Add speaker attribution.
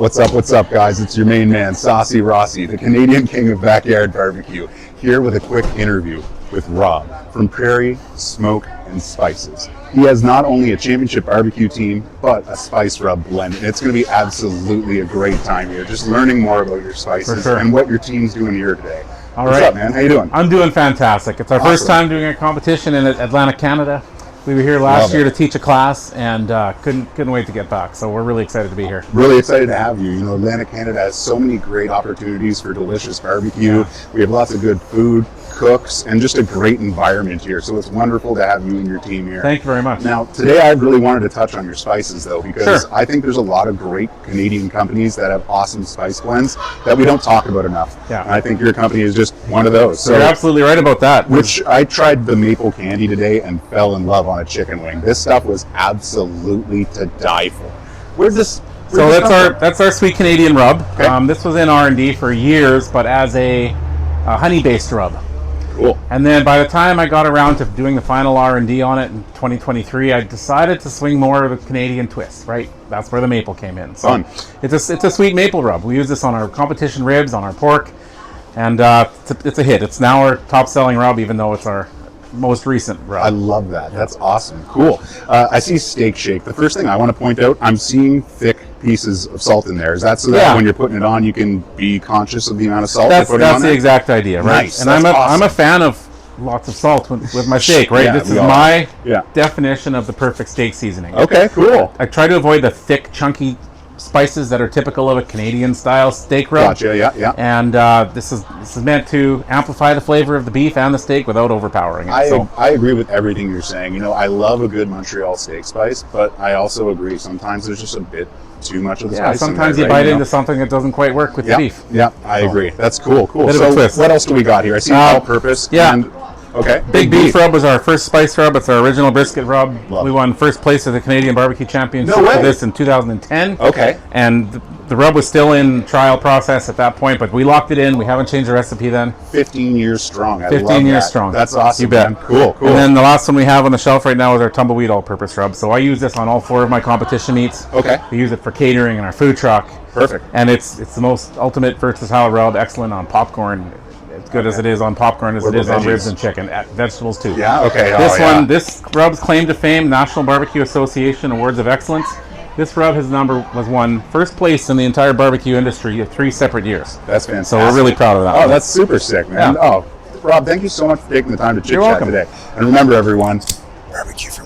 Speaker 1: What's up, guys? It's your main man, Saucy Rossy, the Canadian king of backyard barbecue, here with a quick interview with Rob from Prairie Smoke Spices. He has not only a championship barbecue team, but a spice rub blend, and it's going to be absolutely a great time here, just learning more about your spices and what your team's doing here today. What's up, man? How you doing?
Speaker 2: I'm doing fantastic. It's our first time doing a competition in Atlanta, Canada. We were here last year to teach a class, and couldn't wait to get back. So we're really excited to be here.
Speaker 1: Really excited to have you. You know, Atlanta, Canada has so many great opportunities for delicious barbecue. We have lots of good food, cooks, and just a great environment here. So it's wonderful to have you and your team here.
Speaker 2: Thank you very much.
Speaker 1: Now, today I really wanted to touch on your spices, though, because I think there's a lot of great Canadian companies that have awesome spice blends that we don't talk about enough.
Speaker 2: Yeah.
Speaker 1: And I think your company is just one of those. So,
Speaker 2: you're absolutely right about that.
Speaker 1: Which I tried the maple candy today and fell in love on a chicken wing. This stuff was absolutely to die for. Where's this?
Speaker 2: So that's our sweet Canadian rub. Okay. This was in R&D for years, but as a honey-based rub.
Speaker 1: Cool.
Speaker 2: And then by the time I got around to doing the final R&D on it in 2023, I decided to swing more of a Canadian twist, right? That's where the maple came in. So
Speaker 1: fun.
Speaker 2: It's a sweet maple rub. We use this on our competition ribs, on our pork, and it's a hit. It's now our top-selling rub, even though it's our most recent rub.
Speaker 1: I love that. That's awesome. Cool. I see steak shake. The first thing I want to point out, I'm seeing thick pieces of salt in there. Is that so that when you're putting it on, you can be conscious of the amount of salt you're putting on there?
Speaker 2: That's the exact idea, right?
Speaker 1: Nice.
Speaker 2: And I'm a fan of lots of salt with my steak, right? This is my definition of the perfect steak seasoning.
Speaker 1: Okay, cool.
Speaker 2: I try to avoid the thick, chunky spices that are typical of a Canadian style steak rub.
Speaker 1: Gotcha, yeah.
Speaker 2: And this is meant to amplify the flavor of the beef and the steak without overpowering it.
Speaker 1: I agree with everything you're saying. You know, I love a good Montreal steak spice, but I also agree sometimes there's just a bit too much of the spice.
Speaker 2: Sometimes you bite into something that doesn't quite work with the beef.
Speaker 1: Yeah, I agree. That's cool.
Speaker 2: Bit of a twist.
Speaker 1: What else do we got here? I see all-purpose.
Speaker 2: Yeah.
Speaker 1: Okay.
Speaker 2: Big beef rub was our first spice rub. It's our original brisket rub. We won first place at the Canadian BBQ Championship for this in 2010.
Speaker 1: Okay.
Speaker 2: And the rub was still in trial process at that point, but we locked it in. We haven't changed the recipe then.
Speaker 1: 15 years strong.
Speaker 2: 15 years strong.
Speaker 1: That's awesome.
Speaker 2: You bet.
Speaker 1: Man. Cool.
Speaker 2: And then the last one we have on the shelf right now is our tumbleweed all-purpose rub. So I use this on all 4 of my competition meats.
Speaker 1: Okay.
Speaker 2: We use it for catering in our food truck.
Speaker 1: Perfect.
Speaker 2: And it's the most ultimate versatile rub. Excellent on popcorn. As good as it is on popcorn as it is on ribs and chicken. Vegetables too.
Speaker 1: Yeah, okay.
Speaker 2: This rub's claim to fame, National Barbecue Association Awards of Excellence. This rub was won first place in the entire barbecue industry 3 separate years.
Speaker 1: That's fantastic.
Speaker 2: So we're really proud of that.
Speaker 1: Oh, that's super sick, man. Yeah. Oh, Rob, thank you so much for taking the time to chit-chat today. And remember, everyone, barbecue for